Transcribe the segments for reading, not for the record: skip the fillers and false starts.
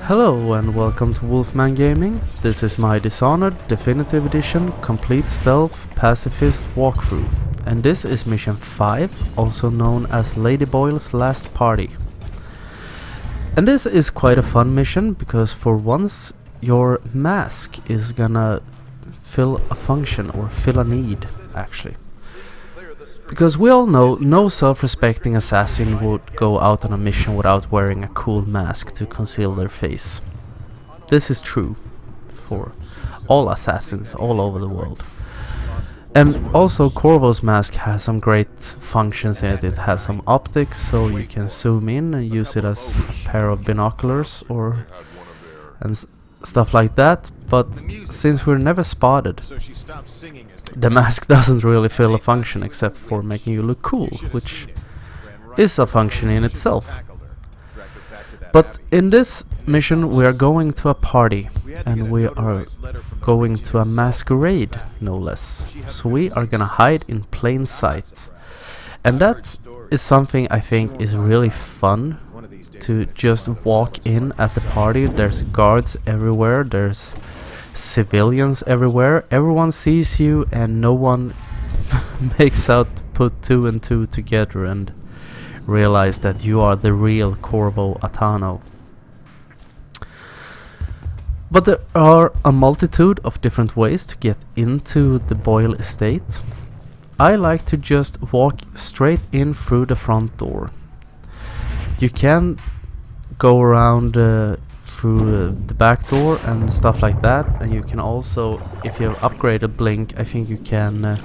Hello and welcome to Wolfman Gaming. This is my Dishonored Definitive Edition Complete Stealth Pacifist walkthrough. And this is mission 5, also known as Lady Boyle's Last Party. And this is quite a fun mission because for once your mask is gonna fill a function or fill a need actually. Because we all know no self-respecting assassin would go out on a mission without wearing a cool mask to conceal their face. This is true for all assassins all over the world. And also Corvo's mask has some great functions in it. It has some optics, so you can zoom in and use it as a pair of binoculars or stuff like that. But since we're never spotted, the mask doesn't really fill a function except for making you look cool, which is a function in itself. But in this mission we are going to a party, and we are going to a masquerade, no less. So we are gonna hide in plain sight. And that is something I think is really fun, to just walk in at the party. There's guards everywhere, there's civilians everywhere, everyone sees you and no one makes out to put two and two together and realize that you are the real Corvo Atano. But there are a multitude of different ways to get into the Boyle estate. I like to just walk straight in through the front door. You can go around through the back door and stuff like that, and you can also, if you have upgraded blink, I think you can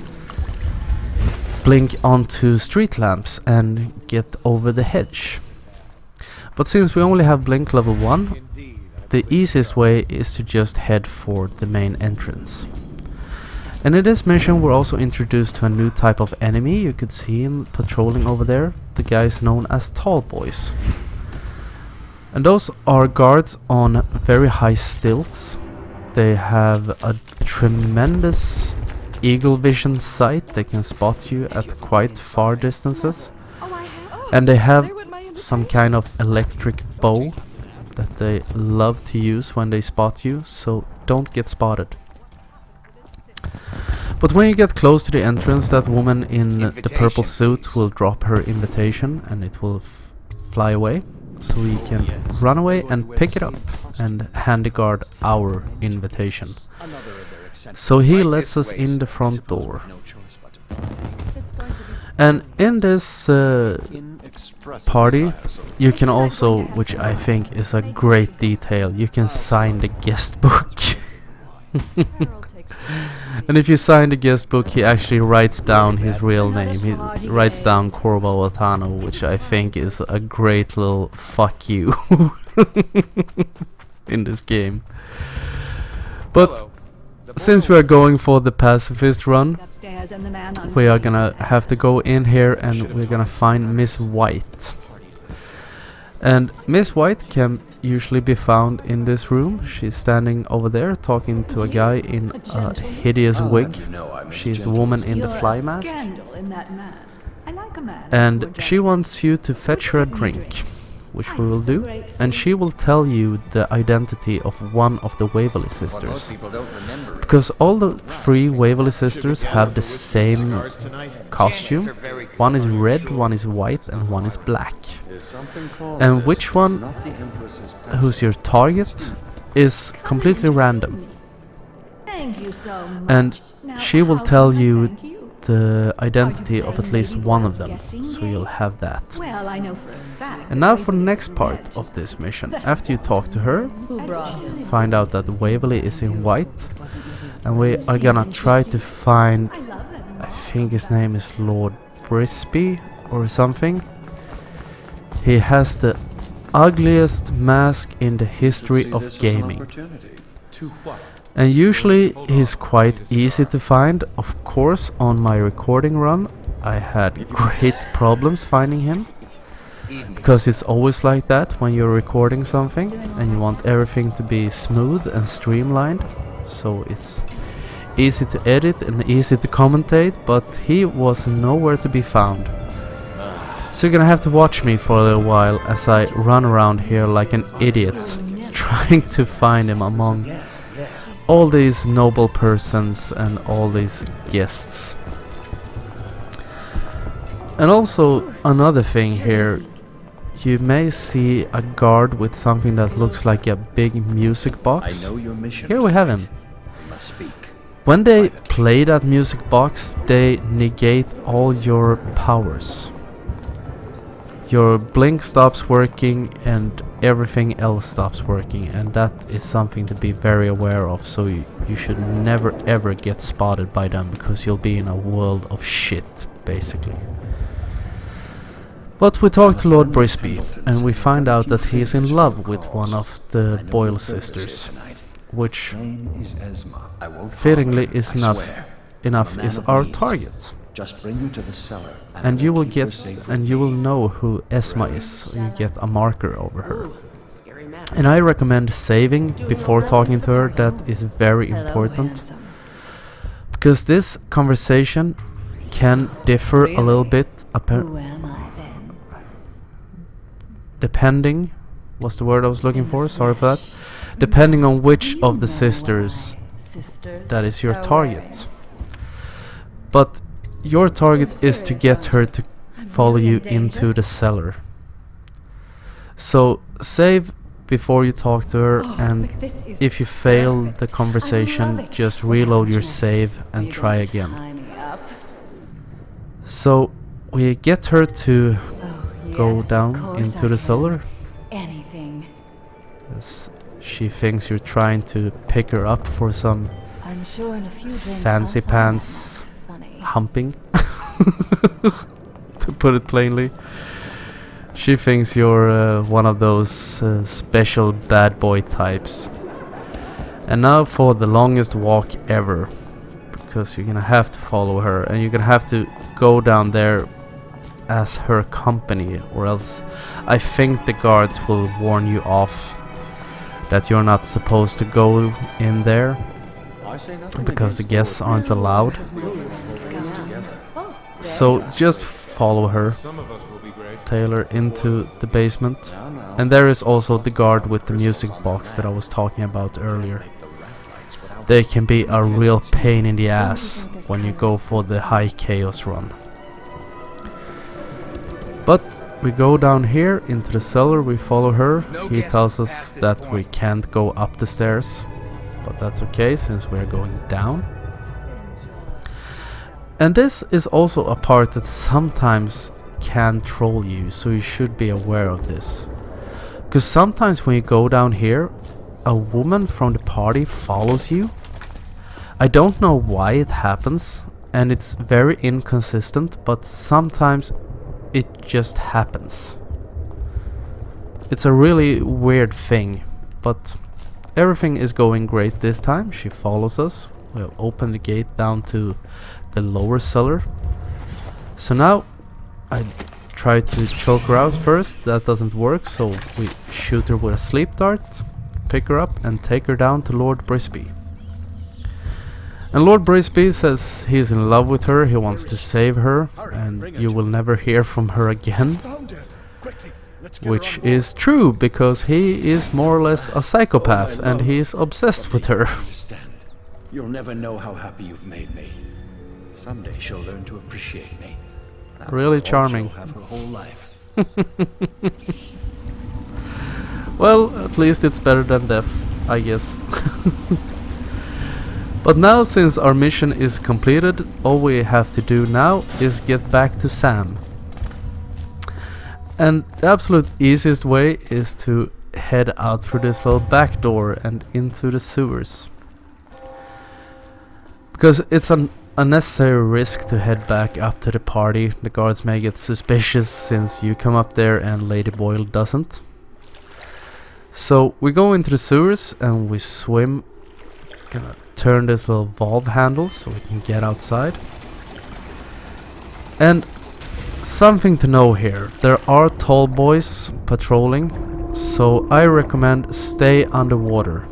blink onto street lamps and get over the hedge. But since we only have blink level 1, the easiest way is to just head for the main entrance. And in this mission we're also introduced to a new type of enemy. You could see him patrolling over there, the guys known as tall boys. And those are guards on very high stilts. They have a tremendous eagle vision sight. They can spot you at quite far distances. And they have some kind of electric bow that they love to use when they spot you, so don't get spotted. But when you get close to the entrance, that woman in the purple suit will drop her invitation and it will fly away. So we can run away and pick it up and hand the guard our invitation. So he lets us in the front door. And in this party you can also, which I think is a great detail, you can sign the guest book. And if you sign the guest book, he actually writes down his real name. He writes down Corvo Atano, which I think is a great little fuck you in this game. But since we are going for the pacifist run, we are gonna have to go in here and we're gonna find Miss White. And Miss White can usually be found in this room. She's standing over there talking to a guy in a hideous wig. She's the woman in the fly mask. And she wants you to fetch her a drink, which we will do. And she will tell you the identity of one of the Waverly sisters. Because all the 3 Waverly sisters have the same costume. One is red, one is white, and one is black. And which one, who's your target, is completely random. And she will tell you the identity of at least one of them, so you'll have that. And now for the next part of this mission. After you talk to her, find out that Waverly is in white, and we are gonna try to find, I think his name is Lord Brisby or something. He has the ugliest mask in the history of gaming. And usually he's quite easy to find. Of course, on my recording run I had great problems finding him, because it's always like that when you're recording something and you want everything to be smooth and streamlined, so it's easy to edit and easy to commentate, but he was nowhere to be found. So you're gonna have to watch me for a little while as I run around here like an idiot trying to find him among all these noble persons and all these guests. And also another thing here, you may see a guard with something that looks like a big music box. Here we have him. When they play that music box, they negate all your powers. Your blink stops working and everything else stops working, and that is something to be very aware of, so you should never ever get spotted by them, because you'll be in a world of shit, basically. But we talk to Lord Brisby, and we find out that he is in love with one of the Boyle sisters, which fittingly is enough is our target. Just bring her to the cellar, and you will know who Esma is. You get a marker over her. And I recommend saving before talking to her. That is very important, because this conversation can differ a little bit depending, what's the word I was looking for? Sorry for that. Depending on which of the sisters that is your target. But your target is to get her to follow you into the cellar. So save before you talk to her, and if you fail the conversation, just reload your save and try again. So we get her to go down into the cellar. As she thinks you're trying to pick her up for some fancy pants humping, to put it plainly. She thinks you're one of those special bad boy types. And now for the longest walk ever, because you're gonna have to follow her, and you're gonna have to go down there as her company, or else I think the guards will warn you off that you're not supposed to go in there, because the guests aren't allowed. So just follow her, Taylor, into the basement. And there is also the guard with the music box that I was talking about earlier. They can be a real pain in the ass when you go for the high chaos run. But we go down here into the cellar, we follow her. He tells us that we can't go up the stairs, but that's okay since we're going down. And this is also a part that sometimes can troll you, so you should be aware of this. Because sometimes when you go down here, a woman from the party follows you. I don't know why it happens, and it's very inconsistent, but sometimes it just happens. It's a really weird thing, but everything is going great this time. She follows us. We have opened the gate down to the lower cellar. So now I try to choke her out first. That doesn't work, so we shoot her with a sleep dart, pick her up and take her down to Lord Brisby. And Lord Brisby says he's in love with her, he wants to save her, and you will never hear from her again. Which is true, because he is more or less a psychopath and he is obsessed with her. You'll never know how happy you've made me. Someday she'll learn to appreciate me. Really charming. She'll have her whole life. Well, at least it's better than death, I guess. But now, since our mission is completed, all we have to do now is get back to Sam. And the absolute easiest way is to head out through this little back door and into the sewers. Because it's an unnecessary risk to head back up to the party. The guards may get suspicious since you come up there and Lady Boyle doesn't. So we go into the sewers and we swim. Gonna turn this little valve handle so we can get outside. And something to know here, there are tall boys patrolling, so I recommend stay underwater.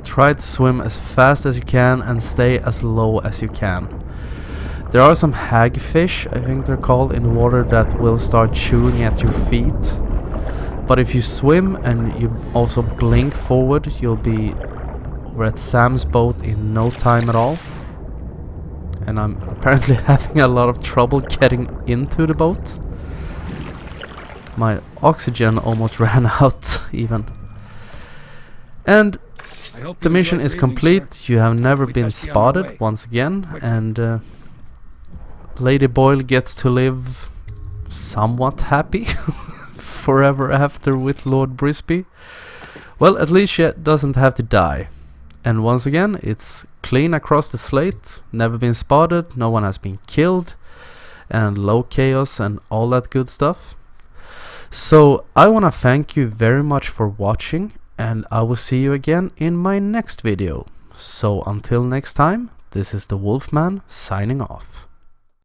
Try to swim as fast as you can and stay as low as you can. There are some hagfish, I think they're called, in the water that will start chewing at your feet. But if you swim and you also blink forward, you'll be over at Sam's boat in no time at all. And I'm apparently having a lot of trouble getting into the boat. My oxygen almost ran out even. And the mission is complete. You have never been spotted once again, and Lady Boyle gets to live somewhat happy forever after with Lord Brisby. Well, at least she doesn't have to die. And once again, it's clean across the slate, never been spotted, no one has been killed, and low chaos and all that good stuff. So I want to thank you very much for watching, and I will see you again in my next video. So until next time, this is the Wolfman signing off.